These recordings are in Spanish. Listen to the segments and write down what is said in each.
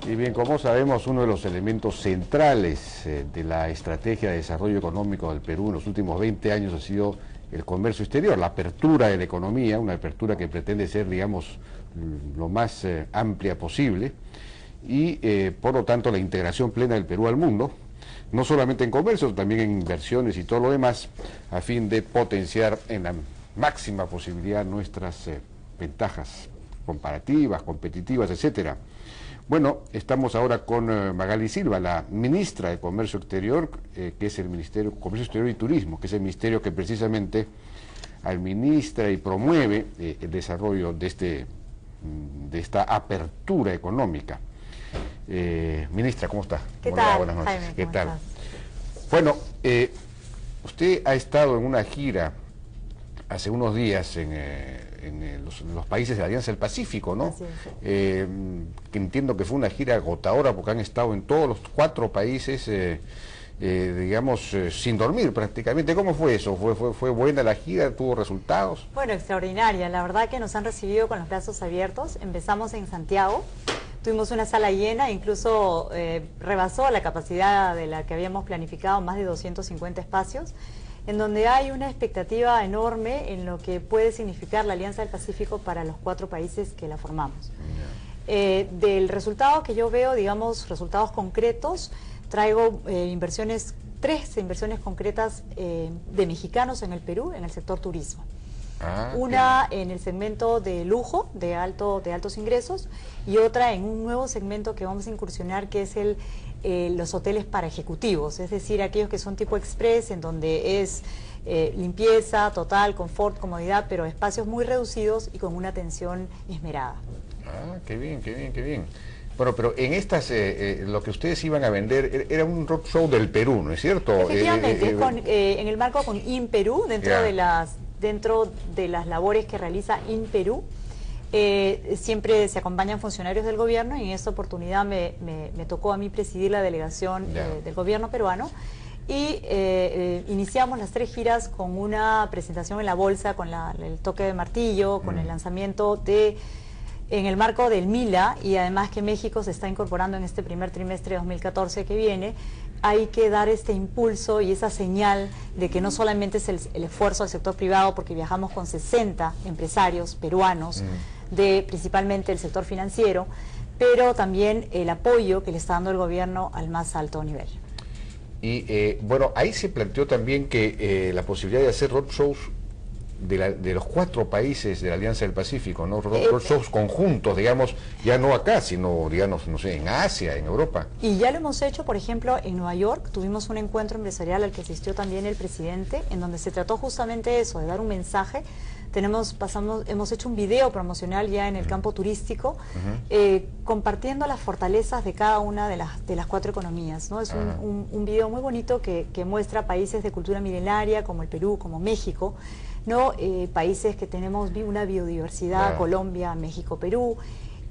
Y bien, como sabemos, uno de los elementos centrales de la estrategia de desarrollo económico del Perú en los últimos 20 años ha sido el comercio exterior, la apertura de la economía, una apertura que pretende ser, digamos, lo más amplia posible y, por lo tanto, la integración plena del Perú al mundo, no solamente en comercio, también en inversiones y todo lo demás, a fin de potenciar en la máxima posibilidad nuestras ventajas comparativas, competitivas, etcétera. Bueno, estamos ahora con Magali Silva, la ministra de Comercio Exterior, que es el Ministerio de Comercio Exterior y Turismo, que es el ministerio que precisamente administra y promueve el desarrollo de esta apertura económica. Ministra, ¿cómo está? ¿Qué tal? Buenas noches. Jaime, ¿Qué tal? Estás? Bueno, usted ha estado en una gira hace unos días en los países de la Alianza del Pacífico, ¿no? Así es. Que entiendo que fue una gira agotadora porque han estado en todos los 4 países, digamos, sin dormir prácticamente. ¿Cómo fue eso? ¿Fue buena la gira? ¿Tuvo resultados? Bueno, extraordinaria. La verdad que nos han recibido con los brazos abiertos. Empezamos en Santiago. Tuvimos una sala llena, incluso rebasó la capacidad de la que habíamos planificado, más de 250 espacios, en donde hay una expectativa enorme en lo que puede significar la Alianza del Pacífico para los 4 países que la formamos. Del resultado que yo veo, digamos, resultados concretos, traigo 3 inversiones concretas de mexicanos en el Perú, en el sector turismo. Una en el segmento de lujo, de altos ingresos, y otra en un nuevo segmento que vamos a incursionar, que es los hoteles para ejecutivos, es decir, aquellos que son tipo express, en donde es limpieza total, confort, comodidad, pero espacios muy reducidos y con una atención esmerada. Qué bien, qué bien, qué bien. Bueno, pero en estas, lo que ustedes iban a vender era un roadshow del Perú, ¿no es cierto? Efectivamente, en el marco con InPerú, dentro de las labores que realiza InPerú, siempre se acompañan funcionarios del gobierno, y en esta oportunidad me tocó a mí presidir la delegación del gobierno peruano, y iniciamos las 3 giras con una presentación en la bolsa, con el toque de martillo, con el lanzamiento en el marco del MILA, y además que México se está incorporando en este primer trimestre de 2014 que viene. Hay que dar este impulso y esa señal de que no solamente es el esfuerzo del sector privado, porque viajamos con 60 empresarios peruanos, principalmente el sector financiero, pero también el apoyo que le está dando el gobierno al más alto nivel. Y bueno, ahí se planteó también que la posibilidad de hacer roadshows de los 4 países de la Alianza del Pacífico, ¿no? Roadshows conjuntos, digamos, ya no acá, sino, digamos, no sé, en Asia, en Europa. Y ya lo hemos hecho, por ejemplo, en Nueva York. Tuvimos un encuentro empresarial al que asistió también el presidente, en donde se trató justamente eso, de dar un mensaje. Hemos hecho un video promocional ya en el campo turístico, compartiendo las fortalezas de cada una de las 4 economías, ¿no? Es un video muy bonito que muestra países de cultura milenaria como el Perú, como México, ¿no? Países que tenemos una biodiversidad, Colombia, México, Perú,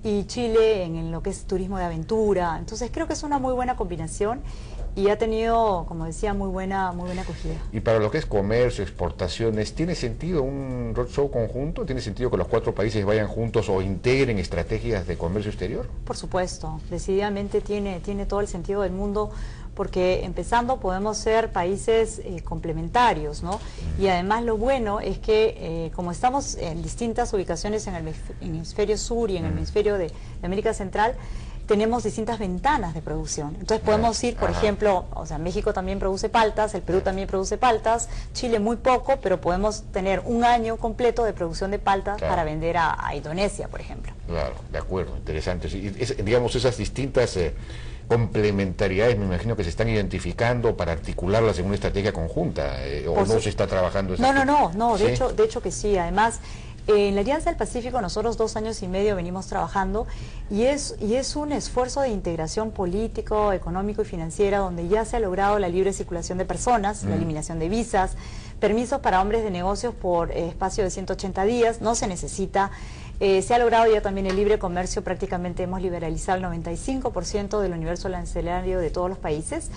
y Chile en lo que es turismo de aventura. Entonces creo que es una muy buena combinación y ha tenido, como decía, muy buena acogida. Y para lo que es comercio, exportaciones, ¿tiene sentido un roadshow conjunto? ¿Tiene sentido que los 4 países vayan juntos o integren estrategias de comercio exterior? Por supuesto, decididamente tiene todo el sentido del mundo, porque empezando podemos ser países complementarios, ¿no? Y además lo bueno es que como estamos en distintas ubicaciones en el hemisferio sur y en el hemisferio de América Central, tenemos distintas ventanas de producción. Entonces podemos ir, por ejemplo, o sea, México también produce paltas, el Perú también produce paltas, Chile muy poco, pero podemos tener un año completo de producción de paltas para vender a Indonesia, por ejemplo. Claro, de acuerdo, interesante. Y digamos, esas distintas complementariedades, me imagino que se están identificando para articularlas en una estrategia conjunta, o no se está trabajando eso. No, ¿sí? de hecho que sí. Además, en la Alianza del Pacífico nosotros 2 años y medio venimos trabajando, y es un esfuerzo de integración político, económico y financiera, donde ya se ha logrado la libre circulación de personas, la eliminación de visas, permisos para hombres de negocios por espacio de 180 días, no se necesita. Se ha logrado ya también el libre comercio, prácticamente hemos liberalizado el 95% del universo arancelario de todos los países,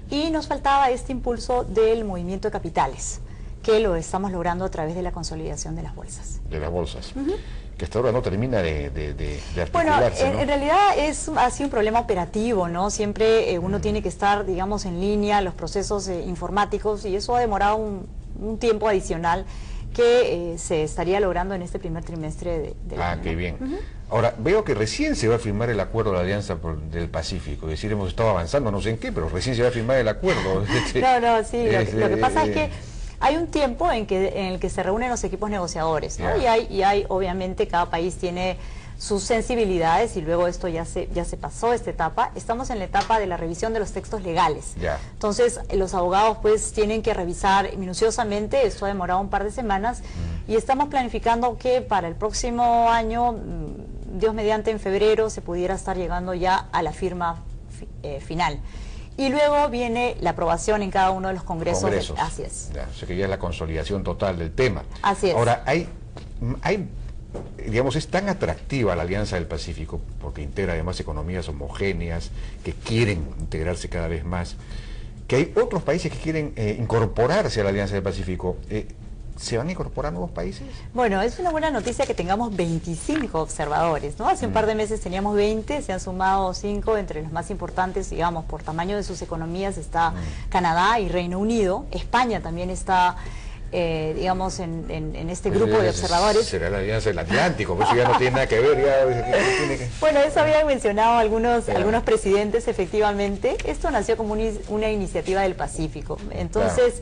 y nos faltaba este impulso del movimiento de capitales, que lo estamos logrando a través de la consolidación de las bolsas. De las bolsas. Que hasta ahora no termina de articularse, bueno, ¿no? en realidad ha sido un problema operativo, ¿no? Siempre uno tiene que estar, digamos, en línea, los procesos informáticos, y eso ha demorado un tiempo adicional que se estaría logrando en este primer trimestre del año. Qué bien. Ahora, veo que recién se va a firmar el acuerdo de la Alianza del Pacífico, es decir, hemos estado avanzando, no sé en qué, pero recién se va a firmar el acuerdo. No, sí, lo que pasa es que hay un tiempo en el que se reúnen los equipos negociadores, ¿no? Y hay, obviamente, cada país tiene sus sensibilidades, y luego esto ya se pasó esta etapa. Estamos en la etapa de la revisión de los textos legales. Entonces, los abogados pues tienen que revisar minuciosamente, esto ha demorado un par de semanas, y estamos planificando que para el próximo año, Dios mediante, en febrero, se pudiera estar llegando ya a la firma final. Y luego viene la aprobación en cada uno de los congresos. Así es. O sea que ya es la consolidación total del tema. Así es. Ahora, digamos, es tan atractiva la Alianza del Pacífico, porque integra además economías homogéneas, que quieren integrarse cada vez más, que hay otros países que quieren incorporarse a la Alianza del Pacífico. ¿Se van a incorporar nuevos países? Bueno, es una buena noticia que tengamos 25 observadores, ¿no? Hace un par de meses teníamos 20, se han sumado 5, entre los más importantes, digamos, por tamaño de sus economías está Canadá y Reino Unido. España también está, digamos, en este grupo de observadores. Será la Alianza del Atlántico, pues eso ya no tiene nada que ver. Bueno, eso habían mencionado algunos presidentes, efectivamente. Esto nació como una iniciativa del Pacífico. Entonces,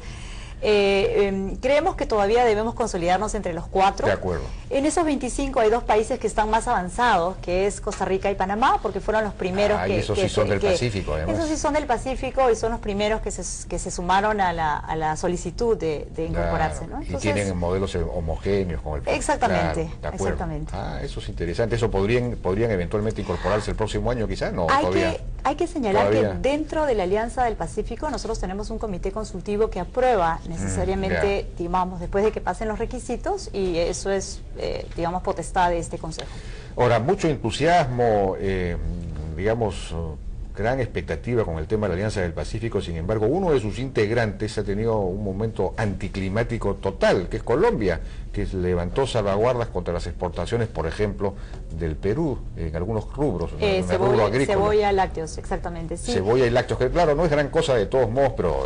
creemos que todavía debemos consolidarnos entre los 4. De acuerdo. En esos 25 hay 2 países que están más avanzados, que es Costa Rica y Panamá, porque fueron los primeros esos sí son del Pacífico, además. Esos sí son del Pacífico y son los primeros que se sumaron a la solicitud de incorporarse, ¿no? Entonces, y tienen modelos homogéneos con el Pacífico. Exactamente, de acuerdo. exactamente. Eso es interesante. ¿Eso podrían eventualmente incorporarse el próximo año quizás? No, hay que señalar que dentro de la Alianza del Pacífico nosotros tenemos un comité consultivo que aprueba necesariamente, digamos, después de que pasen los requisitos, y eso es, digamos, potestad de este Consejo. Ahora, mucho entusiasmo, digamos, gran expectativa con el tema de la Alianza del Pacífico. Sin embargo, uno de sus integrantes ha tenido un momento anticlimático total, que es Colombia, que levantó salvaguardas contra las exportaciones, por ejemplo, del Perú, en algunos rubros, en el rubro agrícola. Cebolla, lácteos, exactamente. Sí. Cebolla y lácteos, que claro, no es gran cosa de todos modos, pero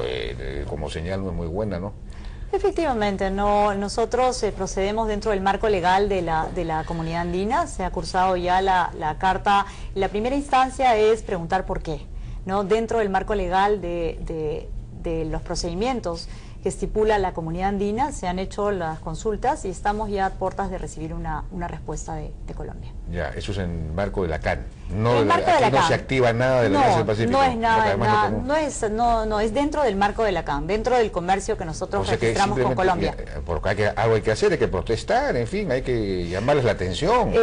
como señal no es muy buena, ¿no? Efectivamente, nosotros procedemos dentro del marco legal de la comunidad andina. Se ha cursado ya la carta. La primera instancia es preguntar por qué, ¿no? Dentro del marco legal de los procedimientos que estipula la comunidad andina, se han hecho las consultas y estamos ya a puertas de recibir una respuesta de Colombia. Ya, eso es en marco de la CAN. No, el marco de la CAN. No se activa nada de la Alianza del Pacífico. No es nada, es dentro del marco de la CAN, dentro del comercio que nosotros registramos con Colombia. Porque algo hay que hacer, hay que protestar, en fin, hay que llamarles la atención.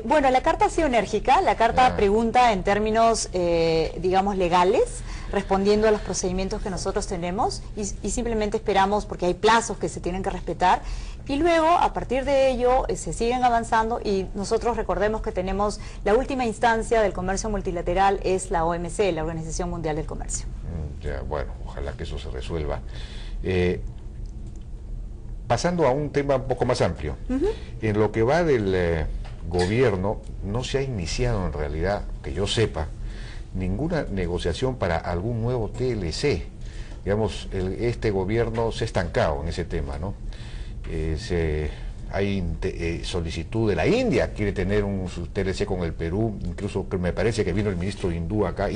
Bueno, la carta ha sido enérgica, la carta pregunta en términos, digamos, legales, respondiendo a los procedimientos que nosotros tenemos, y simplemente esperamos, porque hay plazos que se tienen que respetar, y luego a partir de ello se siguen avanzando, y nosotros recordemos que tenemos la última instancia del comercio multilateral, es la OMC, la Organización Mundial del Comercio. Ya, bueno, ojalá que eso se resuelva. Pasando a un tema un poco más amplio, en lo que va del gobierno, no se ha iniciado en realidad, que yo sepa, ninguna negociación para algún nuevo TLC. Digamos, este gobierno se ha estancado en ese tema, ¿no? Hay solicitud de la India, quiere tener su TLC con el Perú, incluso me parece que vino el ministro indio acá.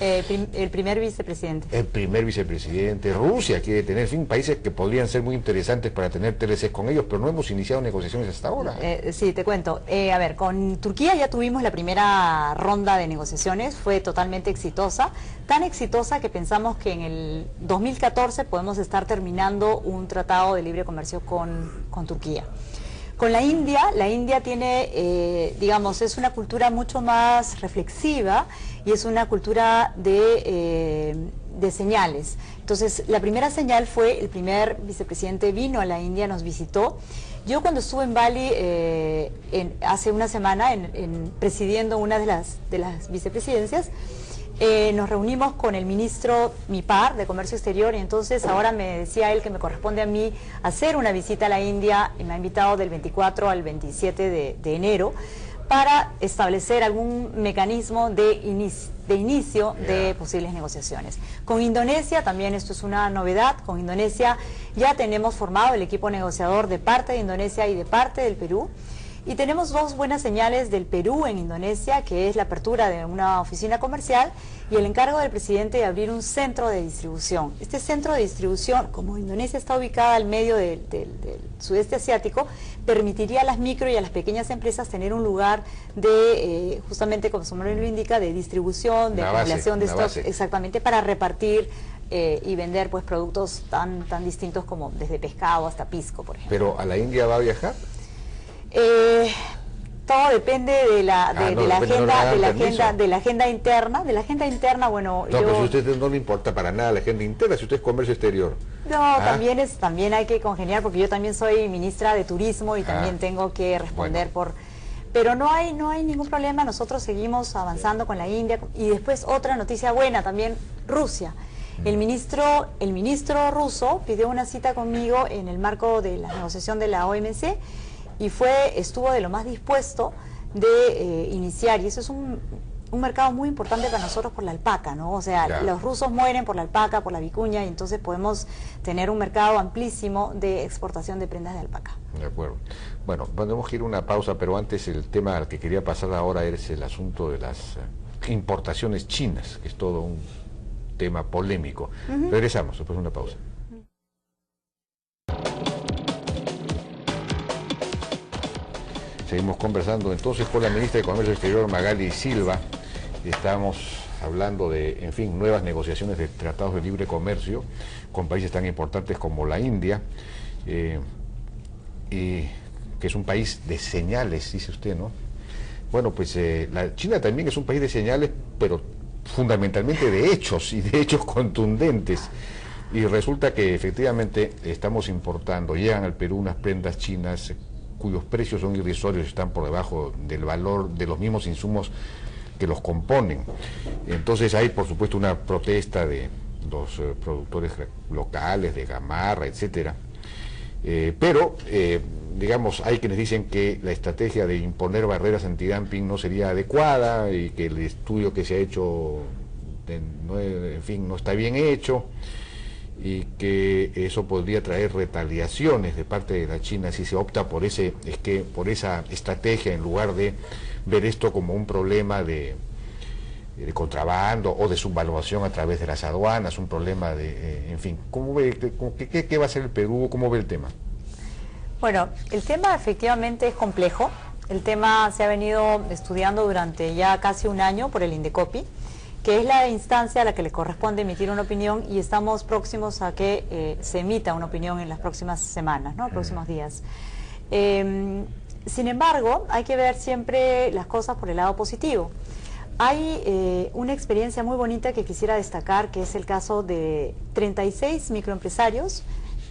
El primer vicepresidente. El primer vicepresidente. Rusia quiere tener, en fin, países que podrían ser muy interesantes para tener TLCs con ellos, pero no hemos iniciado negociaciones hasta ahora. Sí, te cuento. A ver, con Turquía ya tuvimos la primera ronda de negociaciones, fue totalmente exitosa, tan exitosa que pensamos que en el 2014 podemos estar terminando un tratado de libre comercio con Turquía. Con la India tiene, digamos, es una cultura mucho más reflexiva y es una cultura de señales. Entonces, la primera señal fue, el primer vicepresidente vino a la India, nos visitó. Yo cuando estuve en Bali hace una semana, presidiendo una de las vicepresidencias, Nos reunimos con el ministro, mi par, de Comercio Exterior, y entonces ahora me decía él que me corresponde a mí hacer una visita a la India, y me ha invitado del 24 al 27 de enero, para establecer algún mecanismo de inicio de posibles negociaciones. Con Indonesia también esto es una novedad. Con Indonesia ya tenemos formado el equipo negociador de parte de Indonesia y de parte del Perú. Y tenemos dos buenas señales del Perú en Indonesia, que es la apertura de una oficina comercial y el encargo del presidente de abrir un centro de distribución. Este centro de distribución, como Indonesia está ubicada al medio del sudeste asiático, permitiría a las micro y a las pequeñas empresas tener un lugar de, justamente como su nombre lo indica, de distribución, de acumulación de stocks, exactamente, para repartir y vender pues productos tan distintos como desde pescado hasta pisco, por ejemplo. ¿Pero a la India va a viajar? Todo depende de la agenda interna. Bueno, no, pero si a usted no le importa para nada la agenda interna, si usted es comercio exterior. No, también hay que congeniar, porque yo también soy ministra de Turismo y también tengo que responder pero no hay ningún problema. Nosotros seguimos avanzando con la India. Y después otra noticia buena también, Rusia. El ministro ruso pidió una cita conmigo en el marco de la negociación de la OMC y estuvo de lo más dispuesto de iniciar, y eso es un mercado muy importante para nosotros por la alpaca, ¿no? O sea, claro, los rusos mueren por la alpaca, por la vicuña, y entonces podemos tener un mercado amplísimo de exportación de prendas de alpaca. De acuerdo. Bueno, tenemos que ir a una pausa, pero antes el tema al que quería pasar ahora es el asunto de las importaciones chinas, que es todo un tema polémico. Regresamos después de una pausa. Seguimos conversando entonces con la ministra de Comercio Exterior, Magali Silva. Estamos hablando de, en fin, nuevas negociaciones de tratados de libre comercio con países tan importantes como la India, y que es un país de señales, dice usted, ¿no? Bueno, pues la China también es un país de señales, pero fundamentalmente de hechos, y de hechos contundentes. Y resulta que efectivamente estamos importando, llegan al Perú unas prendas chinas cuyos precios son irrisorios, están por debajo del valor de los mismos insumos que los componen. Entonces hay, por supuesto, una protesta de los productores locales, de Gamarra, etcétera. Pero, digamos, hay quienes dicen que la estrategia de imponer barreras antidumping no sería adecuada y que el estudio que se ha hecho, en fin, no está bien hecho, y que eso podría traer retaliaciones de parte de la China si se opta por esa estrategia, en lugar de ver esto como un problema de contrabando o de subvaluación a través de las aduanas, un problema de, en fin. ¿Cómo ve, qué va a hacer el Perú? ¿Cómo ve el tema? Bueno, el tema efectivamente es complejo. El tema se ha venido estudiando durante ya casi un año por el Indecopi, que es la instancia a la que le corresponde emitir una opinión, y estamos próximos a que se emita una opinión en las próximas semanas, ¿no? Próximos días. Sin embargo, hay que ver siempre las cosas por el lado positivo. Hay una experiencia muy bonita que quisiera destacar, que es el caso de 36 microempresarios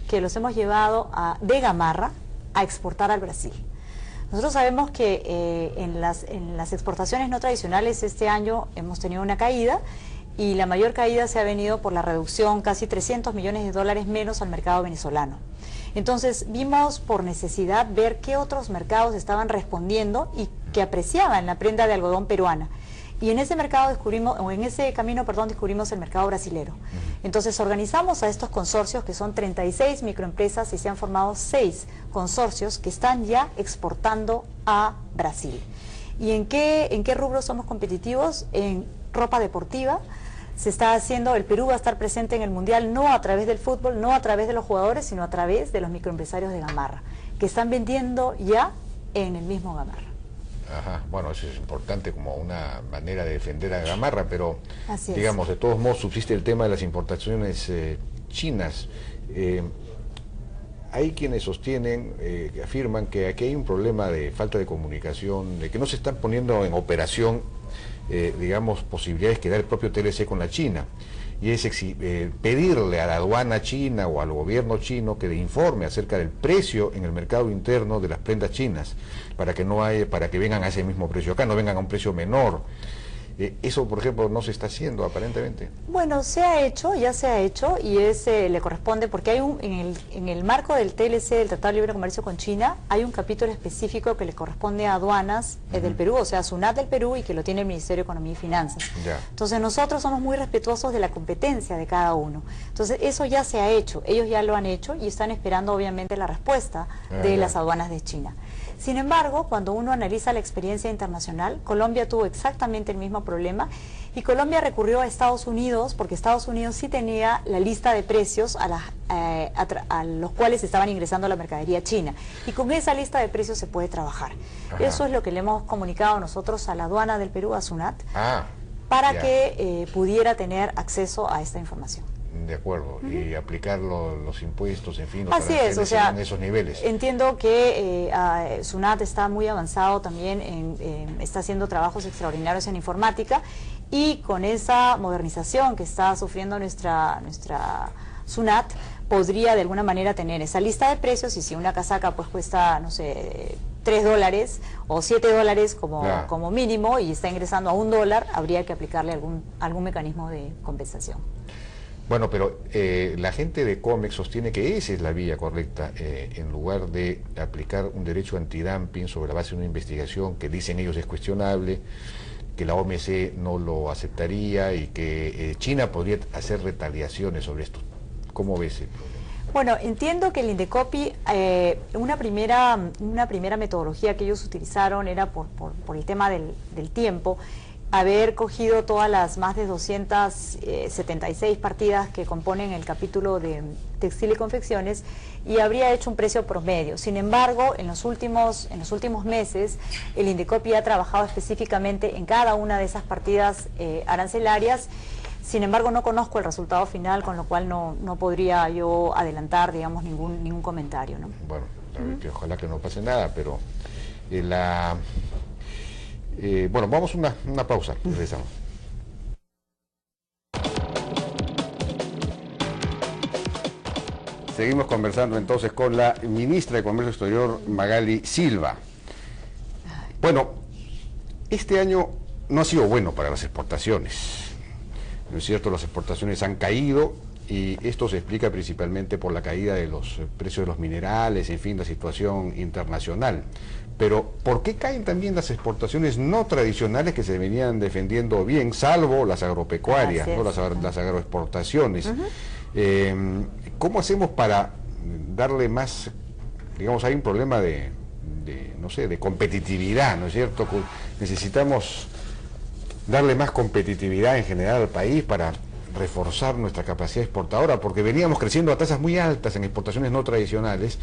que los hemos llevado de Gamarra a exportar al Brasil. Nosotros sabemos que en las exportaciones no tradicionales este año hemos tenido una caída, y la mayor caída se ha venido por la reducción, casi 300 millones de dólares menos al mercado venezolano. Entonces vimos por necesidad ver qué otros mercados estaban respondiendo y que apreciaban la prenda de algodón peruana. Y en ese mercado descubrimos el mercado brasilero. Entonces organizamos a estos consorcios, que son 36 microempresas, y se han formado 6 consorcios que están ya exportando a Brasil. ¿Y en qué rubros somos competitivos? En ropa deportiva. Se está haciendo, el Perú va a estar presente en el Mundial no a través del fútbol, no a través de los jugadores, sino a través de los microempresarios de Gamarra, que están vendiendo ya en el mismo Gamarra. Ajá, bueno, eso es importante como una manera de defender a Gamarra, pero digamos, de todos modos subsiste el tema de las importaciones chinas. Hay quienes sostienen, que afirman que aquí hay un problema de falta de comunicación, de que no se están poniendo en operación, digamos, posibilidades que da el propio TLC con la China, y es pedirle a la aduana china o al gobierno chino que informe acerca del precio en el mercado interno de las prendas chinas, para que vengan a ese mismo precio acá, no vengan a un precio menor. Eso, por ejemplo, no se está haciendo aparentemente. Bueno, ya se ha hecho y le corresponde porque hay en el marco del TLC, del Tratado de Libre Comercio con China, hay un capítulo específico que le corresponde a aduanas del Perú, o sea, SUNAT del Perú, y que lo tiene el Ministerio de Economía y Finanzas. Ya. Entonces nosotros somos muy respetuosos de la competencia de cada uno. Entonces eso ya se ha hecho, ellos ya lo han hecho y están esperando obviamente la respuesta de las aduanas de China. Sin embargo, cuando uno analiza la experiencia internacional, Colombia tuvo exactamente el mismo problema y Colombia recurrió a Estados Unidos porque Estados Unidos sí tenía la lista de precios a los cuales estaban ingresando la mercadería china. Y con esa lista de precios se puede trabajar. Ajá. Eso es lo que le hemos comunicado nosotros a la aduana del Perú, a SUNAT, para ya. que pudiera tener acceso a esta información. De acuerdo, y aplicar los impuestos, en fin, los Así es, o sea, en esos niveles. Entiendo que SUNAT está muy avanzado también, está haciendo trabajos extraordinarios en informática, y con esa modernización que está sufriendo nuestra SUNAT, podría de alguna manera tener esa lista de precios, y si una casaca pues cuesta, no sé, $3 o $7 como mínimo y está ingresando a $1, habría que aplicarle algún mecanismo de compensación. Bueno, pero la gente de COMEX sostiene que esa es la vía correcta, en lugar de aplicar un derecho antidumping sobre la base de una investigación que dicen ellos es cuestionable, que la OMC no lo aceptaría y que China podría hacer retaliaciones sobre esto. ¿Cómo ves el problema? Bueno, entiendo que el Indecopi, una primera metodología que ellos utilizaron era por el tema del tiempo, haber cogido todas las más de 276 partidas que componen el capítulo de textil y confecciones y habría hecho un precio promedio. Sin embargo, en los últimos meses, el Indecopi ha trabajado específicamente en cada una de esas partidas arancelarias. Sin embargo, no conozco el resultado final, con lo cual no podría yo adelantar, digamos, ningún comentario, ¿no? Bueno, que ojalá que no pase nada, pero bueno, vamos a una pausa, regresamos. Seguimos conversando entonces con la ministra de Comercio Exterior, Magali Silva. Bueno, este año no ha sido bueno para las exportaciones. ¿No es cierto? Las exportaciones han caído y esto se explica principalmente por la caída de los precios de los minerales, en fin, la situación internacional. Pero, ¿por qué caen también las exportaciones no tradicionales que se venían defendiendo bien, salvo las agropecuarias, ¿no? las agroexportaciones? ¿Cómo hacemos para darle más, digamos, hay un problema no sé, de competitividad, ¿no es cierto? Necesitamos darle más competitividad en general al país para reforzar nuestra capacidad exportadora, porque veníamos creciendo a tasas muy altas en exportaciones no tradicionales.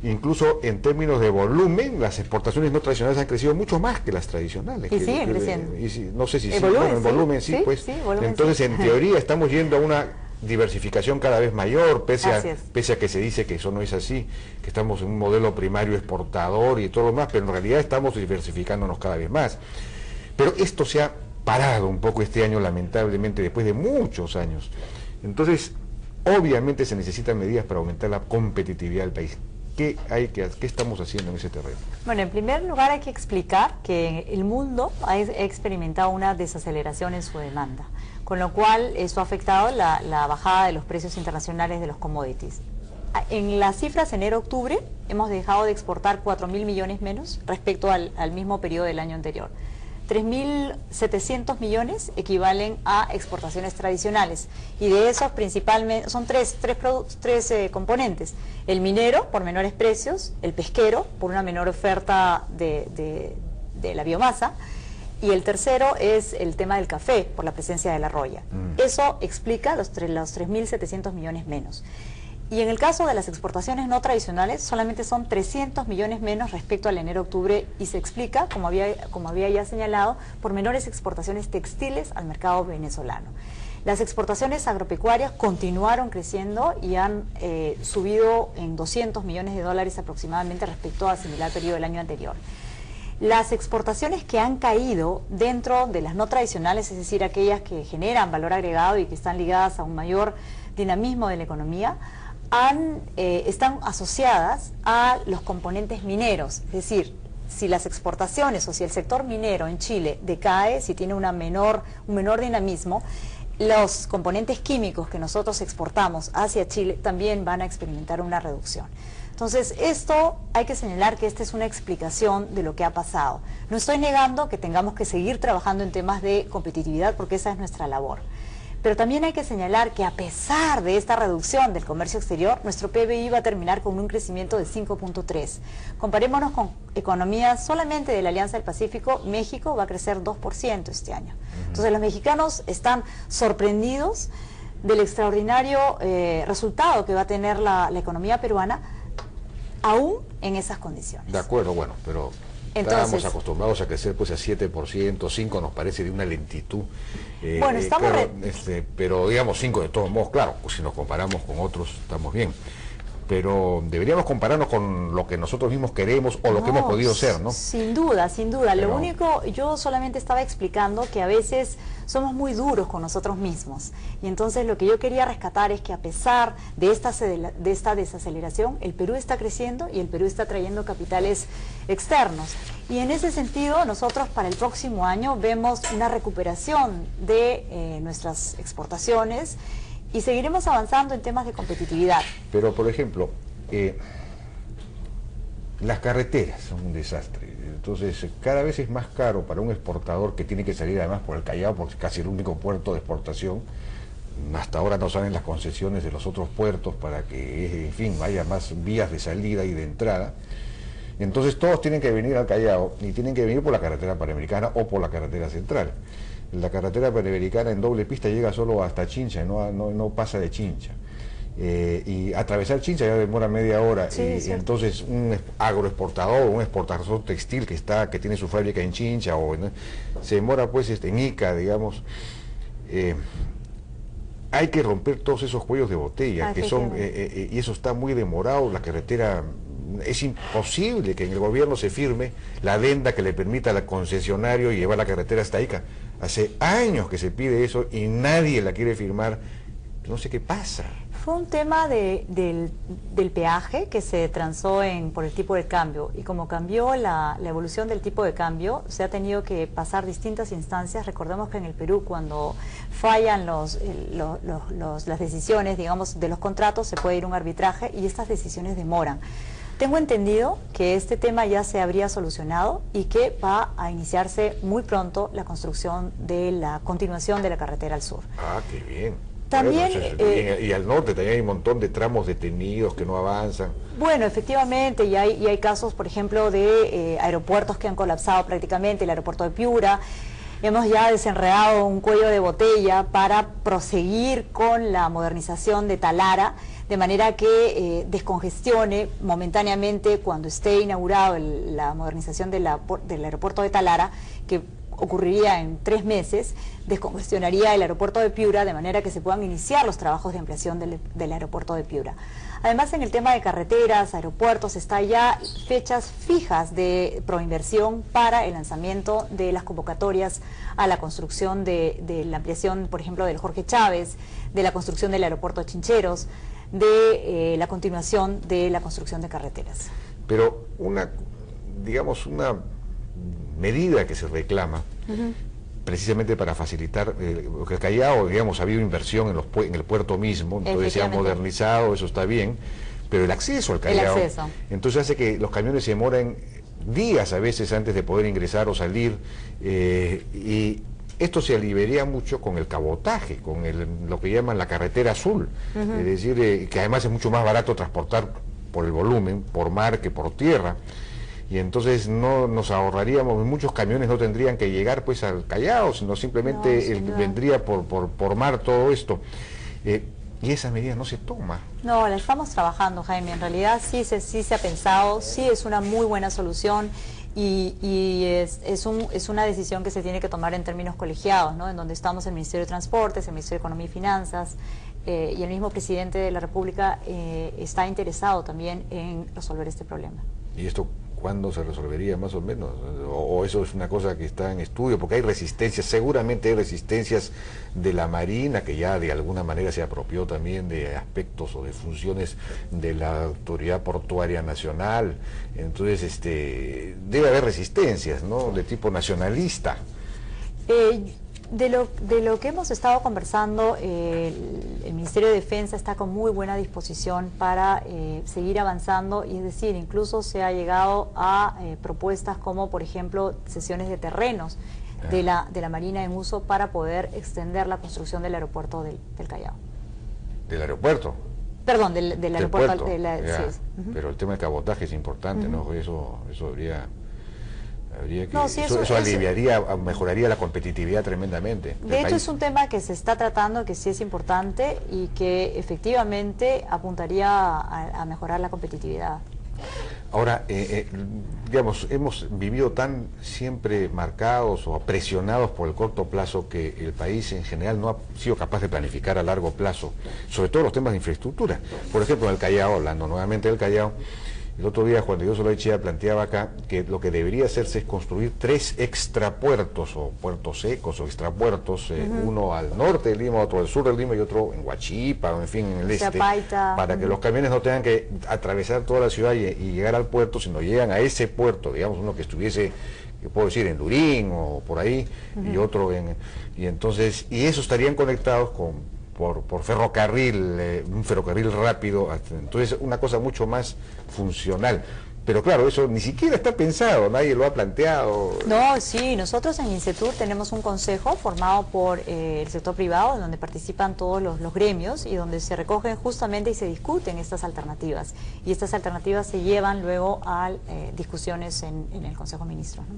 Incluso en términos de volumen, las exportaciones no tradicionales han crecido mucho más que las tradicionales. Y siguen creciendo. No sé si sí, volumen, bueno, en volumen sí, pues. Sí, volumen, entonces, sí. en teoría, estamos yendo a una diversificación cada vez mayor, pese a que se dice que eso no es así, que estamos en un modelo primario exportador y todo lo más, pero en realidad estamos diversificándonos cada vez más. Pero esto se ha parado un poco este año, lamentablemente, después de muchos años. Entonces, obviamente se necesitan medidas para aumentar la competitividad del país. ¿Qué estamos haciendo en ese terreno? Bueno, en primer lugar hay que explicar que el mundo ha experimentado una desaceleración en su demanda, con lo cual eso ha afectado la bajada de los precios internacionales de los commodities. En las cifras enero-octubre hemos dejado de exportar 4.000 millones menos respecto al mismo periodo del año anterior. 3.700 millones equivalen a exportaciones tradicionales y de esos principalmente son tres componentes: el minero por menores precios, el pesquero por una menor oferta de la biomasa, y el tercero es el tema del café por la presencia de la roya. Eso explica los 3.700 millones menos. Y en el caso de las exportaciones no tradicionales, solamente son 300 millones menos respecto al enero-octubre, y se explica, como había ya señalado, por menores exportaciones textiles al mercado venezolano. Las exportaciones agropecuarias continuaron creciendo y han subido en $200 millones aproximadamente respecto al similar periodo del año anterior. Las exportaciones que han caído dentro de las no tradicionales, es decir, aquellas que generan valor agregado y que están ligadas a un mayor dinamismo de la economía, están asociadas a los componentes mineros, es decir, si las exportaciones o si el sector minero en Chile decae, si tiene un menor dinamismo, los componentes químicos que nosotros exportamos hacia Chile también van a experimentar una reducción. Entonces, esto hay que señalar que esta es una explicación de lo que ha pasado. No estoy negando que tengamos que seguir trabajando en temas de competitividad porque esa es nuestra labor. Pero también hay que señalar que a pesar de esta reducción del comercio exterior, nuestro PBI va a terminar con un crecimiento de 5.3. Comparémonos con economías solamente de la Alianza del Pacífico, México va a crecer 2% este año. Entonces los mexicanos están sorprendidos del extraordinario resultado que va a tener la economía peruana, aún en esas condiciones. De acuerdo, bueno, pero estábamos acostumbrados a crecer pues a 7%, 5% nos parece de una lentitud. Bueno, estamos... Claro, pero digamos 5 de todos modos, claro, pues si nos comparamos con otros estamos bien. Pero deberíamos compararnos con lo que nosotros mismos queremos o lo que hemos podido ser, ¿no? Sin duda, sin duda. Lo único, yo solamente estaba explicando que a veces somos muy duros con nosotros mismos. Y entonces lo que yo quería rescatar es que a pesar de esta desaceleración, el Perú está creciendo y el Perú está trayendo capitales externos. Y en ese sentido, nosotros para el próximo año vemos una recuperación de nuestras exportaciones y seguiremos avanzando en temas de competitividad. Pero, por ejemplo, las carreteras son un desastre. Entonces, cada vez es más caro para un exportador que tiene que salir además por el Callao, porque es casi el único puerto de exportación. Hasta ahora no salen las concesiones de los otros puertos para que, en fin, haya más vías de salida y de entrada. Entonces, todos tienen que venir al Callao y tienen que venir por la carretera panamericana o por la carretera central. La carretera panamericana en doble pista llega solo hasta Chincha, no pasa de Chincha. Y atravesar Chincha ya demora media hora. Sí, y entonces un agroexportador, un exportador textil que tiene su fábrica en Chincha se demora pues en Ica, digamos. Hay que romper todos esos cuellos de botella que son y eso está muy demorado. La carretera, es imposible que en el gobierno se firme la adenda que le permita al concesionario llevar la carretera hasta Ica. Hace años que se pide eso y nadie la quiere firmar. No sé qué pasa. Fue un tema del peaje que se transó por el tipo de cambio, y como cambió la evolución del tipo de cambio, se ha tenido que pasar distintas instancias. Recordemos que en el Perú, cuando fallan las decisiones, digamos, de los contratos, se puede ir a un arbitraje y estas decisiones demoran. Tengo entendido que este tema ya se habría solucionado y que va a iniciarse muy pronto la construcción de la continuación de la carretera al sur. Ah, qué bien. También, bueno, y al norte también hay un montón de tramos detenidos que no avanzan. Bueno, efectivamente, y hay casos, por ejemplo, de aeropuertos que han colapsado prácticamente, el aeropuerto de Piura. Hemos ya desenredado un cuello de botella para proseguir con la modernización de Talara, de manera que descongestione momentáneamente cuando esté inaugurado la modernización del aeropuerto de Talara, que ocurriría en 3 meses, descongestionaría el aeropuerto de Piura de manera que se puedan iniciar los trabajos de ampliación del aeropuerto de Piura. Además, en el tema de carreteras, aeropuertos, está ya fechas fijas de proinversión para el lanzamiento de las convocatorias a la construcción de la ampliación, por ejemplo, del Jorge Chávez, de la construcción del aeropuerto de Chincheros, de la continuación de la construcción de carreteras. Pero una medida que se reclama, precisamente para facilitar, porque el Callao, digamos, ha habido inversión en el puerto mismo, entonces se ha modernizado, eso está bien, pero el acceso al Callao, entonces hace que los camiones se demoren días a veces antes de poder ingresar o salir, y esto se aliviaría mucho con el cabotaje, con lo que llaman la carretera azul, es decir, que además es mucho más barato transportar por el volumen, por mar que por tierra. Y entonces no nos ahorraríamos, muchos camiones no tendrían que llegar pues al Callao, sino simplemente vendría por mar todo esto. Y esa medida no se toma. No, la estamos trabajando, Jaime. En realidad sí se ha pensado, sí es una muy buena solución y es una decisión que se tiene que tomar en términos colegiados, ¿no? En donde estamos el Ministerio de Transportes, el Ministerio de Economía y Finanzas, y el mismo presidente de la República está interesado también en resolver este problema. ¿Y esto cuándo se resolvería más o menos? O eso es una cosa que está en estudio, porque hay resistencias, seguramente hay resistencias de la Marina, que ya de alguna manera se apropió también de aspectos o de funciones de la Autoridad Portuaria Nacional. Entonces, debe haber resistencias, ¿no?, de tipo nacionalista. De lo que hemos estado conversando, el Ministerio de Defensa está con muy buena disposición para seguir avanzando, y es decir, incluso se ha llegado a propuestas como, por ejemplo, cesiones de terrenos de la Marina en uso para poder extender la construcción del aeropuerto del Callao. ¿Del aeropuerto? Perdón, del aeropuerto. Sí. Pero el tema del cabotaje es importante, ¿no? Eso habría que, no, sí, eso aliviaría, mejoraría la competitividad tremendamente. De hecho, es un tema que se está tratando, que sí es importante y que efectivamente apuntaría a mejorar la competitividad. Ahora, digamos, hemos vivido tan siempre marcados o presionados por el corto plazo que el país en general no ha sido capaz de planificar a largo plazo, sobre todo los temas de infraestructura. Por ejemplo, en el Callao, hablando nuevamente del Callao, el otro día Juan de Dios Olaechea planteaba acá que lo que debería hacerse es construir 3 extrapuertos, o puertos secos o extrapuertos, uno al norte de Lima, otro al sur de Lima y otro en Huachipa, o en fin, en el este, para que los camiones no tengan que atravesar toda la ciudad y llegar al puerto, sino llegan a ese puerto, digamos, uno que estuviese, que puedo decir, en Durín o por ahí, y otro y esos estarían conectados por ferrocarril, un ferrocarril rápido, entonces una cosa mucho más funcional. Pero claro, eso ni siquiera está pensado, nadie lo ha planteado. No, sí, nosotros en INCETUR tenemos un consejo formado por el sector privado, donde participan todos los gremios y donde se recogen justamente y se discuten estas alternativas. Y estas alternativas se llevan luego a discusiones en el Consejo de Ministros, ¿no?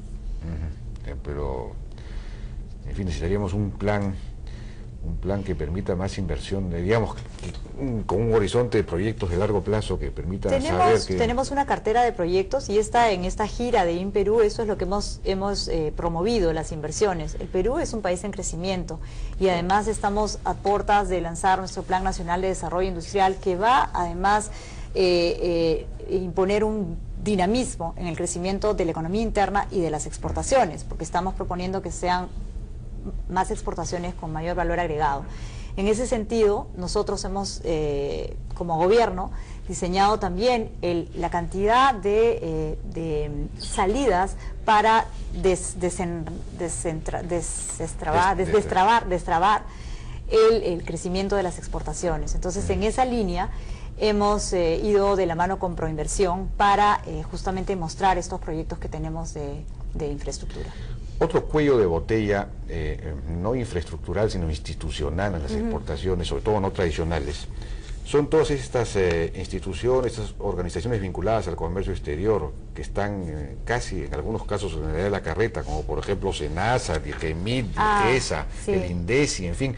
Pero, en fin, necesitaríamos un plan que permita más inversión, digamos, con un horizonte de proyectos de largo plazo que permita saber que... Tenemos una cartera de proyectos y en esta gira de InPerú eso es lo que hemos promovido, las inversiones. El Perú es un país en crecimiento y además estamos a puertas de lanzar nuestro Plan Nacional de Desarrollo Industrial, que va además imponer un dinamismo en el crecimiento de la economía interna y de las exportaciones, porque estamos proponiendo que sean más exportaciones con mayor valor agregado. En ese sentido, nosotros hemos, como gobierno, diseñado también la cantidad de salidas para destrabar el crecimiento de las exportaciones. Entonces, en esa línea hemos ido de la mano con Proinversión para justamente mostrar estos proyectos que tenemos de infraestructura. Otro cuello de botella, no infraestructural, sino institucional en las exportaciones, sobre todo no tradicionales, son todas estas instituciones, estas organizaciones vinculadas al comercio exterior, que están casi, en algunos casos, en la edad de la carreta, como por ejemplo SENASA, el GEMIT, el ESA, sí, el INDECI, en fin,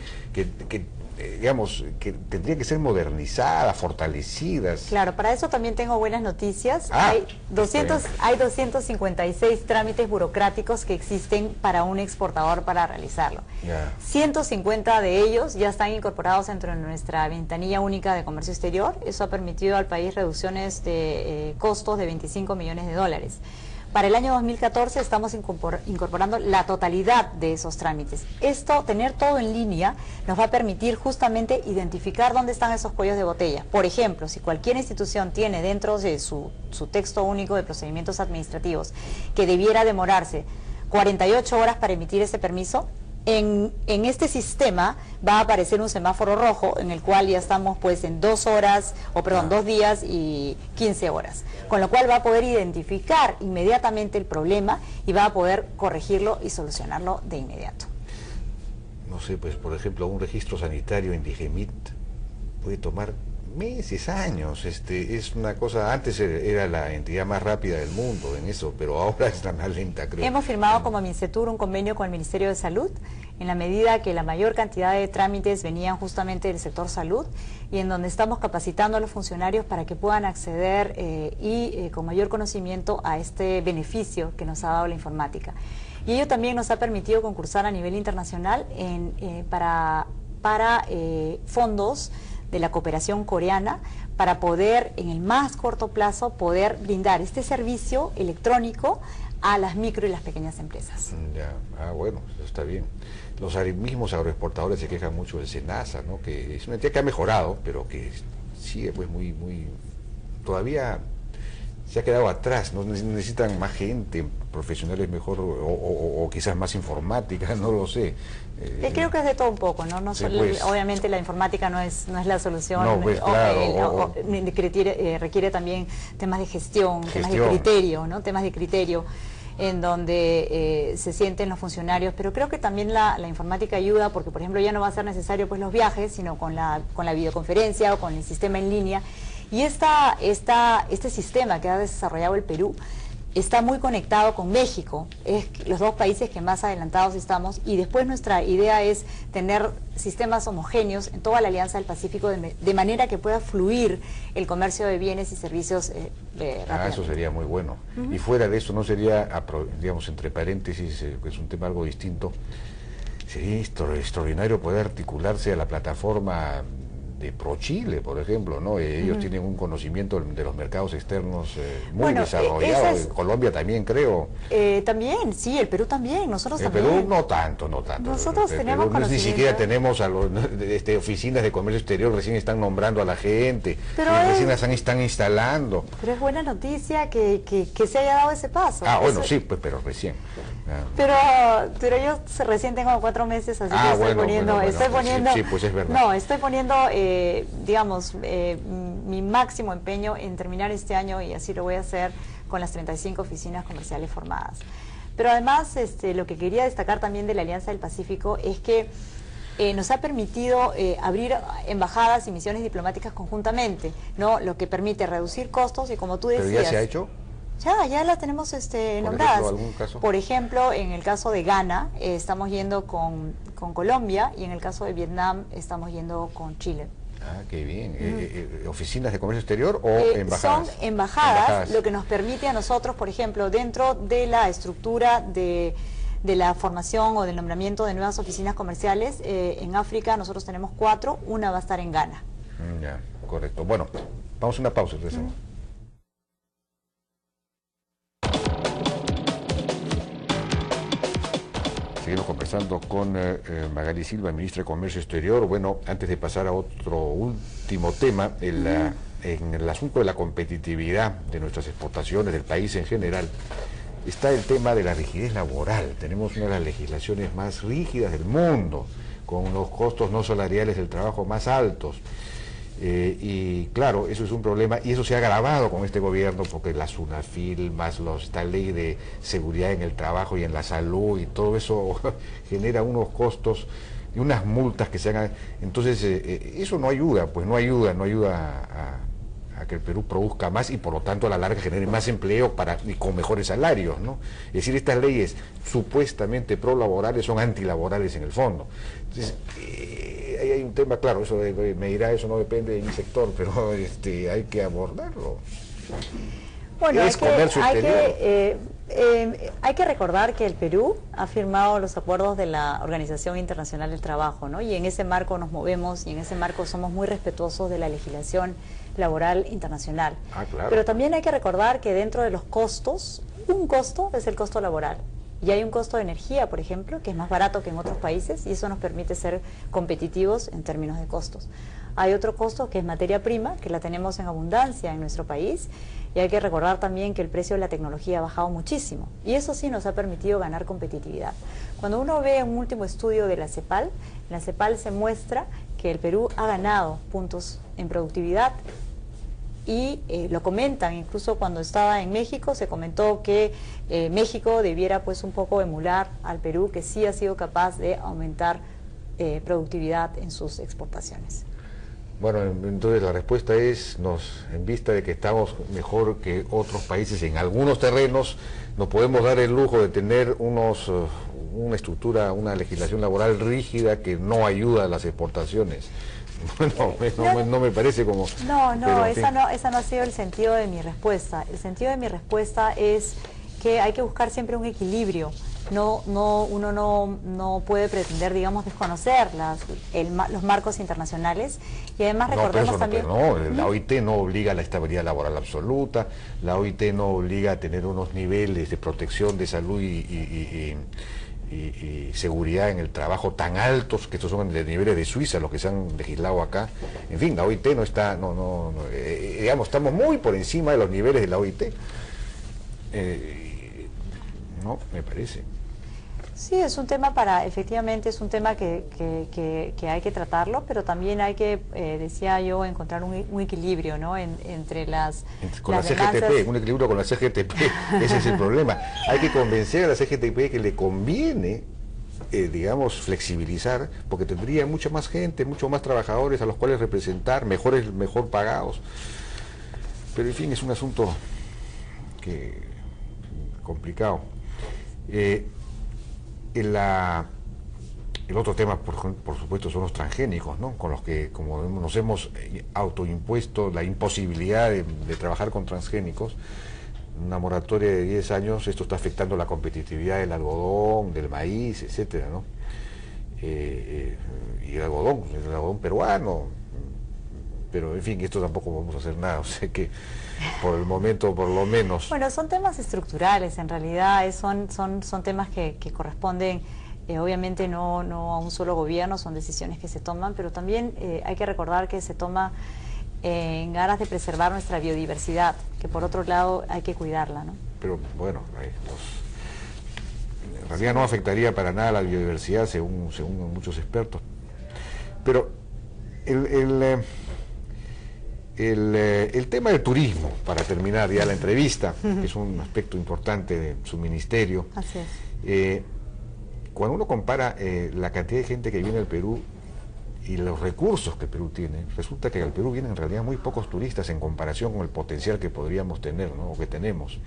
digamos, que tendría que ser modernizadas, fortalecidas. Claro, para eso también tengo buenas noticias. Hay 256 trámites burocráticos que existen para un exportador para realizarlo. 150 de ellos ya están incorporados dentro de nuestra ventanilla única de comercio exterior. Eso ha permitido al país reducciones de costos de 25 millones de dólares. Para el año 2014 estamos incorporando la totalidad de esos trámites. Tener todo en línea, nos va a permitir justamente identificar dónde están esos cuellos de botella. Por ejemplo, si cualquier institución tiene dentro de su texto único de procedimientos administrativos que debiera demorarse 48 horas para emitir ese permiso, en este sistema va a aparecer un semáforo rojo en el cual ya estamos pues en 2 días y 15 horas. Con lo cual va a poder identificar inmediatamente el problema y va a poder corregirlo y solucionarlo de inmediato. No sé, pues por ejemplo, un registro sanitario en DIGEMIT puede tomar meses, años. Es una cosa, antes era la entidad más rápida del mundo en eso, pero ahora es la más lenta, creo. Hemos firmado como MINCETUR un convenio con el Ministerio de Salud, en la medida que la mayor cantidad de trámites venían justamente del sector salud, y en donde estamos capacitando a los funcionarios para que puedan acceder con mayor conocimiento a este beneficio que nos ha dado la informática. Y ello también nos ha permitido concursar a nivel internacional para fondos de la cooperación coreana para poder, en el más corto plazo, poder brindar este servicio electrónico a las micro y las pequeñas empresas. Ya, bueno, eso está bien. Los mismos agroexportadores se quejan mucho del SENASA, ¿no? Que es una entidad que ha mejorado, pero que sigue pues muy todavía se ha quedado atrás, ¿no? Necesitan más gente, profesionales mejor, o quizás más informática, no lo sé. Creo que es de todo un poco, ¿no? No sí, solo, pues, obviamente la informática no es la solución, no, pues, claro, requiere también temas de gestión, temas de criterio, ¿no? Temas de criterio en donde se sienten los funcionarios, pero creo que también la informática ayuda porque, por ejemplo, ya no va a ser necesario pues los viajes, sino con la videoconferencia o con el sistema en línea. Y este sistema que ha desarrollado el Perú está muy conectado con México, es los dos países que más adelantados estamos, y después nuestra idea es tener sistemas homogéneos en toda la Alianza del Pacífico de manera que pueda fluir el comercio de bienes y servicios rápidamente. Eso sería muy bueno. Y fuera de eso, ¿no sería, digamos, entre paréntesis, que es un tema algo distinto, sería extraordinario poder articularse a la plataforma de ProChile, por ejemplo, ¿no? Ellos tienen un conocimiento de los mercados externos muy desarrollado. Colombia también, creo. También, sí, el Perú también, nosotros el también. Perú no tanto. Nosotros tenemos conocimiento. Ni siquiera tenemos oficinas de comercio exterior, recién están nombrando a la gente, recién las están instalando. Pero es buena noticia que se haya dado ese paso. Bueno, sí, pues, pero recién. Pero yo recién tengo 4 meses, así que estoy poniendo... Sí, pues es verdad. No, estoy poniendo, digamos, mi máximo empeño en terminar este año, y así lo voy a hacer con las 35 oficinas comerciales formadas. Pero además, lo que quería destacar también de la Alianza del Pacífico es que nos ha permitido abrir embajadas y misiones diplomáticas conjuntamente, ¿no? Lo que permite reducir costos y, como tú decías... ¿Pero ya se ha hecho? Ya las tenemos nombradas. Por ejemplo, en el caso de Ghana estamos yendo con Colombia, y en el caso de Vietnam estamos yendo con Chile. Qué bien. ¿Oficinas de comercio exterior o embajadas? Son embajadas, lo que nos permite a nosotros, por ejemplo, dentro de la estructura de la formación o del nombramiento de nuevas oficinas comerciales, en África nosotros tenemos 4, una va a estar en Ghana. Ya, correcto. Bueno, vamos a una pausa y regresamos. Seguimos conversando con Magali Silva, ministra de Comercio Exterior. Bueno, antes de pasar a otro último tema, en el asunto de la competitividad de nuestras exportaciones, del país en general, está el tema de la rigidez laboral. Tenemos una de las legislaciones más rígidas del mundo, con los costos no salariales del trabajo más altos. Y claro, eso es un problema, y eso se ha agravado con este gobierno, porque la SUNAFIL, más esta ley de seguridad en el trabajo y en la salud, y todo eso genera unos costos y unas multas que se hagan. Entonces eso no ayuda, pues no ayuda a que el Perú produzca más, y por lo tanto a la larga genere más empleo y con mejores salarios, ¿no? Es decir, estas leyes supuestamente prolaborales son antilaborales en el fondo. Entonces ahí hay un tema, claro, eso me dirá, eso no depende de mi sector, pero hay que abordarlo. Bueno, hay que recordar que el Perú ha firmado los acuerdos de la Organización Internacional del Trabajo, ¿no? Y en ese marco nos movemos, y en ese marco somos muy respetuosos de la legislación laboral internacional. Claro. Pero también hay que recordar que dentro de los costos, un costo es el costo laboral. Y hay un costo de energía, por ejemplo, que es más barato que en otros países, y eso nos permite ser competitivos en términos de costos. Hay otro costo que es materia prima, que la tenemos en abundancia en nuestro país, y hay que recordar también que el precio de la tecnología ha bajado muchísimo, y eso sí nos ha permitido ganar competitividad. Cuando uno ve un último estudio de la CEPAL, en la CEPAL se muestra que el Perú ha ganado puntos en productividad, y lo comentan, incluso cuando estaba en México se comentó que México debiera pues un poco emular al Perú, que sí ha sido capaz de aumentar productividad en sus exportaciones. Bueno, entonces la respuesta es, en vista de que estamos mejor que otros países en algunos terrenos, nos podemos dar el lujo de tener una estructura, una legislación laboral rígida que no ayuda a las exportaciones. Bueno, no me parece como... esa no ha sido el sentido de mi respuesta. El sentido de mi respuesta es que hay que buscar siempre un equilibrio uno no puede pretender, digamos, desconocer los marcos internacionales. Y además recordemos también... la OIT no obliga a la estabilidad laboral absoluta, la OIT no obliga a tener unos niveles de protección de salud y seguridad en el trabajo tan altos, que estos son de niveles de Suiza, los que se han legislado acá. En fin, la OIT no está, digamos, estamos muy por encima de los niveles de la OIT. No, me parece. Sí, es un tema efectivamente es un tema que hay que tratarlo, pero también hay que, decía yo, encontrar un equilibrio, ¿no? Entre con las la CGTP, demandas. un equilibrio con la CGTP, ese es el problema. Hay que convencer a la CGTP que le conviene, digamos, flexibilizar, porque tendría mucha más gente, mucho más trabajadores a los cuales representar, mejor pagados. Pero en fin, es un asunto complicado. El otro tema, por supuesto, son los transgénicos, ¿no? Con los que, como nos hemos autoimpuesto la imposibilidad de trabajar con transgénicos, una moratoria de 10 años, esto está afectando la competitividad del algodón, del maíz, etcétera, ¿no? Y el algodón peruano, pero en fin, esto tampoco vamos a hacer nada, o sea que por el momento, por lo menos... Bueno, son temas estructurales, en realidad son temas que corresponden, obviamente no a un solo gobierno, son decisiones que se toman, pero también hay que recordar que se toma en aras de preservar nuestra biodiversidad, que por otro lado hay que cuidarla, ¿no? Pero bueno, en realidad no afectaría para nada la biodiversidad, según muchos expertos. Pero el tema del turismo, para terminar ya la entrevista, que es un aspecto importante de su ministerio. Así es. Cuando uno compara la cantidad de gente que viene al Perú y los recursos que Perú tiene, resulta que al Perú vienen en realidad muy pocos turistas en comparación con el potencial que podríamos tener, ¿no? O que tenemos.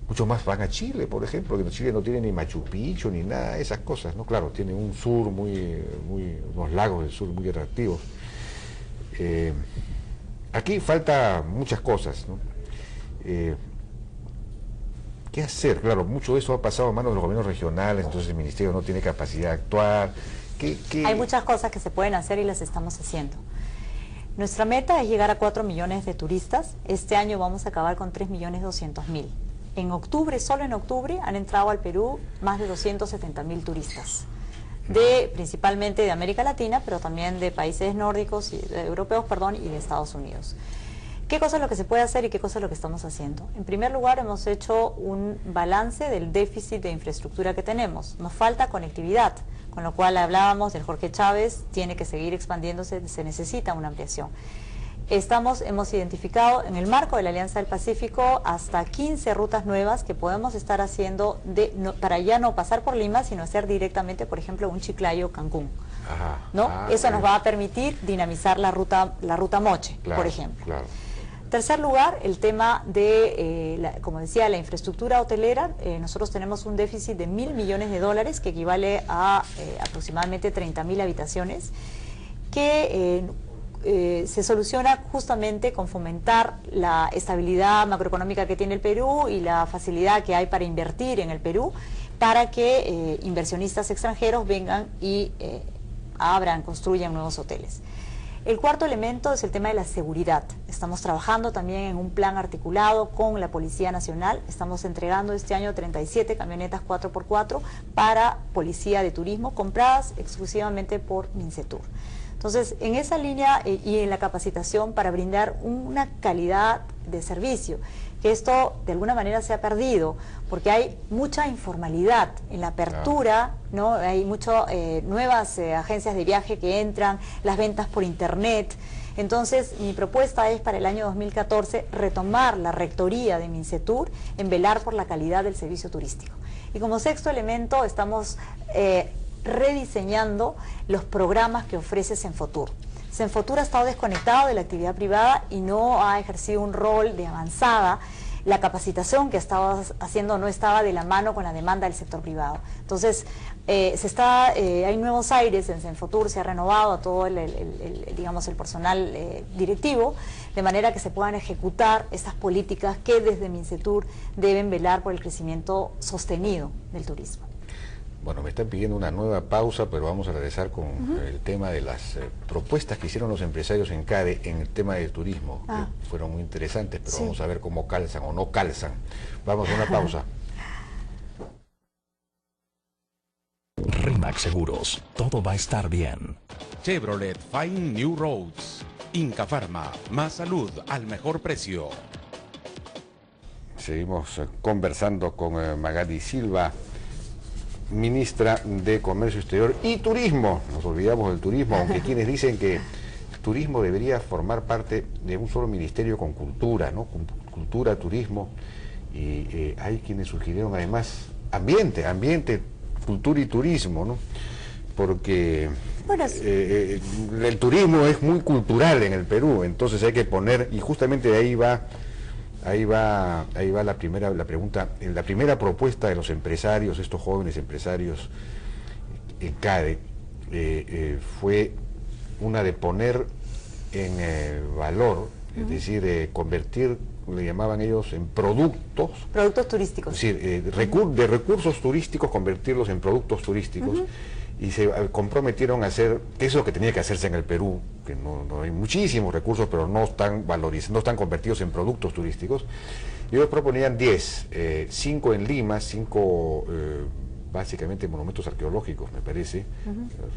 Muchos más van a Chile, por ejemplo, que Chile no tiene ni Machu Picchu ni nada de esas cosas, ¿no? Claro, tiene un sur unos lagos del sur muy atractivos. Aquí falta muchas cosas, ¿no? ¿Qué hacer? Claro, mucho de eso ha pasado a manos de los gobiernos regionales, entonces el ministerio no tiene capacidad de actuar. Hay muchas cosas que se pueden hacer y las estamos haciendo. Nuestra meta es llegar a 4 millones de turistas. Este año vamos a acabar con 3.200.000. En octubre, solo en octubre, han entrado al Perú más de 270.000 turistas. Principalmente de América Latina, pero también de países nórdicos, europeos, y de Estados Unidos. ¿Qué cosa es lo que se puede hacer y qué cosa es lo que estamos haciendo? En primer lugar, hemos hecho un balance del déficit de infraestructura que tenemos. Nos falta conectividad, con lo cual hablábamos del Jorge Chávez, tiene que seguir expandiéndose, se necesita una ampliación. Hemos identificado en el marco de la Alianza del Pacífico hasta 15 rutas nuevas que podemos estar haciendo para ya no pasar por Lima, sino hacer directamente, por ejemplo, un Chiclayo-Cancún. ¿No? Eso nos va a permitir dinamizar la ruta Moche, claro, por ejemplo. Claro. Tercer lugar, el tema de, como decía, la infraestructura hotelera. Nosotros tenemos un déficit de $1.000 millones, que equivale a aproximadamente 30.000 habitaciones, que se soluciona justamente con fomentar la estabilidad macroeconómica que tiene el Perú y la facilidad que hay para invertir en el Perú, para que inversionistas extranjeros vengan y construyan nuevos hoteles. El cuarto elemento es el tema de la seguridad. Estamos trabajando también en un plan articulado con la Policía Nacional. Estamos entregando este año 37 camionetas 4x4 para Policía de Turismo, compradas exclusivamente por Mincetur. Entonces, en esa línea y en la capacitación para brindar una calidad de servicio, que esto de alguna manera se ha perdido, porque hay mucha informalidad en la apertura, ¿no? Hay nuevas agencias de viaje que entran, las ventas por internet. Entonces, mi propuesta es para el año 2014 retomar la rectoría de Mincetur en velar por la calidad del servicio turístico. Y como sexto elemento estamos rediseñando los programas que ofrece Senfotur. Senfotur ha estado desconectado de la actividad privada y no ha ejercido un rol de avanzada. La capacitación que estaba haciendo no estaba de la mano con la demanda del sector privado. Entonces, hay nuevos aires en Senfotur, se ha renovado a todo digamos, el personal directivo, de manera que se puedan ejecutar estas políticas que desde Mincetur deben velar por el crecimiento sostenido del turismo. Bueno, me están pidiendo una nueva pausa, pero vamos a regresar con el tema de las propuestas que hicieron los empresarios en CADE en el tema del turismo, que fueron muy interesantes, pero vamos a ver cómo calzan o no calzan. Vamos a una pausa. RE/MAX Seguros, todo va a estar bien. Chevrolet Fine New Roads. Inca Pharma, más salud al mejor precio. Seguimos conversando con Magali Silva, ministra de Comercio Exterior y Turismo. Nos olvidamos del turismo, aunque quienes dicen que el turismo debería formar parte de un solo ministerio con cultura, ¿no? Con cultura, turismo, y hay quienes sugirieron además ambiente, cultura y turismo, ¿no? Porque bueno, el turismo es muy cultural en el Perú, entonces hay que poner, y justamente de ahí va la pregunta, la primera propuesta de los empresarios, estos jóvenes empresarios en CADE, fue una de poner en valor, es decir, convertir, le llamaban ellos, en productos turísticos. Es decir, de recursos turísticos, convertirlos en productos turísticos. Y se comprometieron a hacer, que es lo que tenía que hacerse en el Perú, que no hay muchísimos recursos, pero no están valorizados, no están convertidos en productos turísticos. Y ellos proponían 10, 5 en Lima, 5 básicamente monumentos arqueológicos, me parece,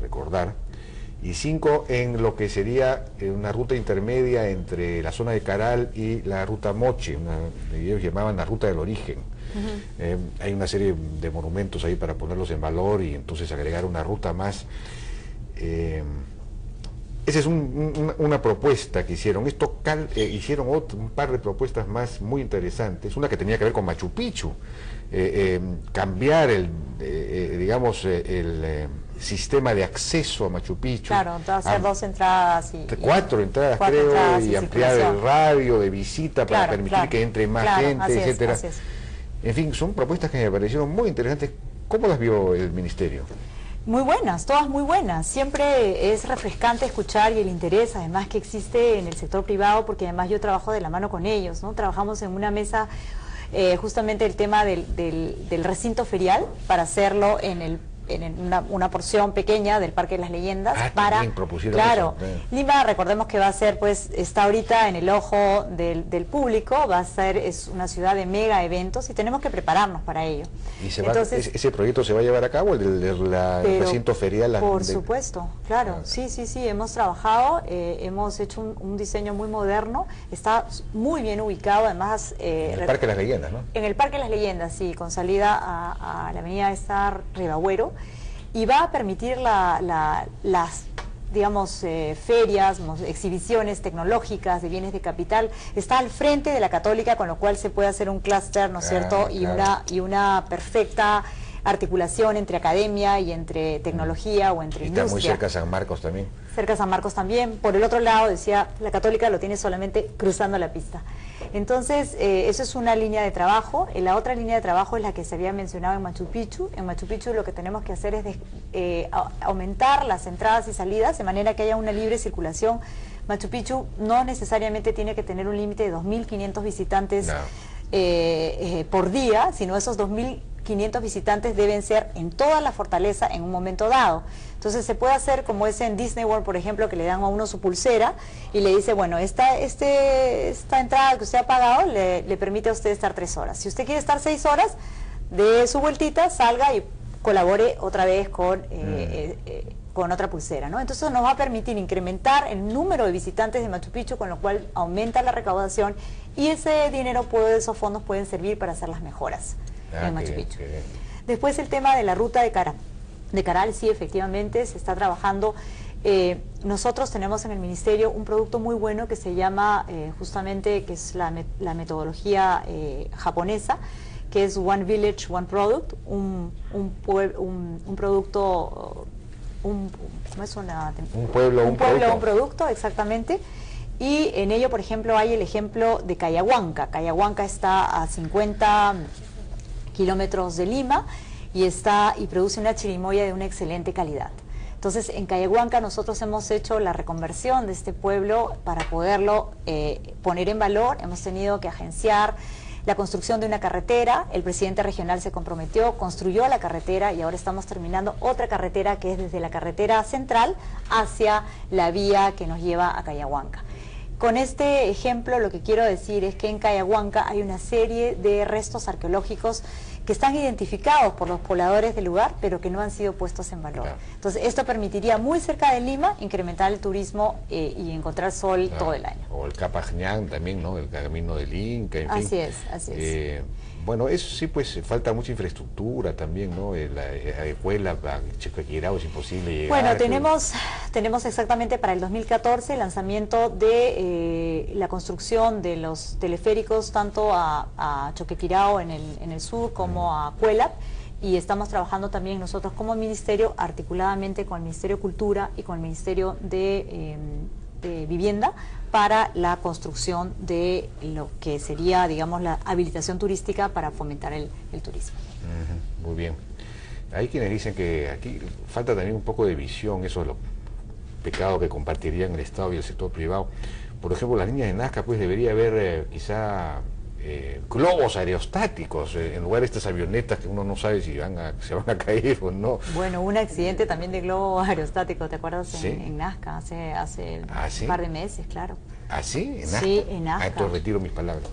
recordar, y 5 en lo que sería una ruta intermedia entre la zona de Caral y la ruta Moche, ellos llamaban la ruta del origen. Hay una serie de monumentos ahí para ponerlos en valor y entonces agregar una ruta más. Esa es una propuesta que hicieron. Hicieron un par de propuestas más muy interesantes. Una que tenía que ver con Machu Picchu, cambiar digamos, el sistema de acceso a Machu Picchu. Claro, hacer 2 entradas y 4 entradas, creo, y ampliar el radio de visita para permitir que entre más gente, etcétera. En fin, son propuestas que me parecieron muy interesantes. ¿Cómo las vio el ministerio? Muy buenas, todas muy buenas. Siempre es refrescante escuchar y el interés además que existe en el sector privado, porque además yo trabajo de la mano con ellos, ¿no? Trabajamos en una mesa justamente el tema del recinto ferial para hacerlo en una porción pequeña del Parque de las Leyendas. Claro, Lima, recordemos que va a ser, pues, está ahorita en el ojo del público, es una ciudad de mega eventos y tenemos que prepararnos para ello. ¿Y ese proyecto se va a llevar a cabo, el recinto ferial? Por supuesto, claro, sí, hemos trabajado, hemos hecho un diseño muy moderno, está muy bien ubicado, además... en el Parque de las Leyendas, ¿no? En el Parque de las Leyendas, sí, con salida a la avenida Ribagüero, y va a permitir las, digamos, ferias, exhibiciones tecnológicas de bienes de capital. Está al frente de la Católica, con lo cual se puede hacer un clúster, ¿no es cierto? Y una perfecta articulación entre academia y entre tecnología o entre industria. Está muy cerca San Marcos también. Cerca San Marcos también. Por el otro lado, decía, la Católica lo tiene solamente cruzando la pista. Entonces, eso es una línea de trabajo. La otra línea de trabajo es la que se había mencionado en Machu Picchu. En Machu Picchu lo que tenemos que hacer es aumentar las entradas y salidas de manera que haya una libre circulación. Machu Picchu no necesariamente tiene que tener un límite de 2.500 visitantes por día, sino esos 2.500 visitantes deben ser en toda la fortaleza en un momento dado. Entonces se puede hacer como es en Disney World, por ejemplo, que le dan a uno su pulsera y le dice, bueno, esta entrada que usted ha pagado le permite a usted estar 3 horas. Si usted quiere estar 6 horas, dé su vueltita, salga y colabore otra vez con otra pulsera, ¿no? Entonces nos va a permitir incrementar el número de visitantes de Machu Picchu, con lo cual aumenta la recaudación y ese dinero, esos fondos pueden servir para hacer las mejoras en Machu Picchu. Después el tema de la ruta de Caral, sí, efectivamente, se está trabajando. Nosotros tenemos en el Ministerio un producto muy bueno que se llama, justamente, que es la metodología japonesa, que es One Village, One Product, un producto, ¿cómo es un pueblo, un producto, exactamente. Y en ello, por ejemplo, hay el ejemplo de Cayahuanca. Cayahuanca está a 50 kilómetros de Lima, y produce una chirimoya de una excelente calidad. Entonces, en Cayahuanca nosotros hemos hecho la reconversión de este pueblo para poderlo poner en valor. Hemos tenido que agenciar la construcción de una carretera. El presidente regional se comprometió, construyó la carretera y ahora estamos terminando otra carretera que es desde la carretera central hacia la vía que nos lleva a Cayahuanca. Con este ejemplo lo que quiero decir es que en Cayahuanca hay una serie de restos arqueológicos que están identificados por los pobladores del lugar, pero que no han sido puestos en valor. Claro. Entonces, esto permitiría muy cerca de Lima incrementar el turismo y encontrar sol todo el año. O el Capañán también, ¿no? El camino del Inca, en fin. Así es. Bueno, eso sí, pues falta mucha infraestructura también, ¿no? La escuela, Choquequirao es imposible llegar. Bueno, tenemos exactamente para el 2014 el lanzamiento de la construcción de los teleféricos tanto a Choquequirao en el sur como a Cuelap, y estamos trabajando también nosotros como ministerio articuladamente con el Ministerio de Cultura y con el Ministerio de Vivienda para la construcción de lo que sería, digamos, la habilitación turística para fomentar el turismo. Muy bien. Hay quienes dicen que aquí falta también un poco de visión, eso es lo pecado que compartirían el Estado y el sector privado. Por ejemplo, las líneas de Nazca, pues debería haber quizá globos aerostáticos en lugar de estas avionetas que uno no sabe si se van a caer o no. Bueno, un accidente también de globo aerostático, ¿te acuerdas? ¿Sí? En Nazca hace ¿Sí? un par de meses, claro. ¿Ah, sí? ¿En Nazca? Sí, en Nazca. Entonces retiro mis palabras.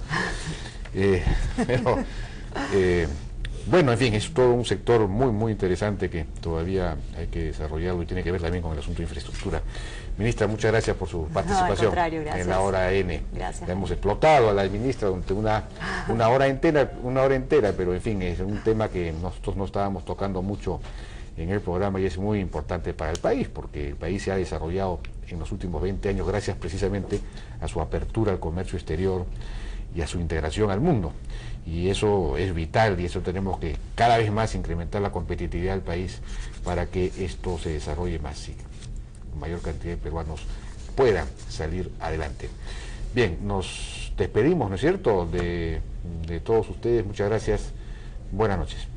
Bueno, en fin, es todo un sector muy, muy interesante que todavía hay que desarrollarlo y tiene que ver también con el asunto de infraestructura. Ministra, muchas gracias por su participación en la hora N. Gracias. La hemos explotado a la ministra durante una hora entera, pero en fin, es un tema que nosotros no estábamos tocando mucho en el programa y es muy importante para el país, porque el país se ha desarrollado en los últimos 20 años gracias precisamente a su apertura al comercio exterior y a su integración al mundo. Y eso es vital y eso tenemos que cada vez más incrementar la competitividad del país para que esto se desarrolle más y mayor cantidad de peruanos puedan salir adelante. Bien, nos despedimos, ¿no es cierto?, de todos ustedes. Muchas gracias. Buenas noches.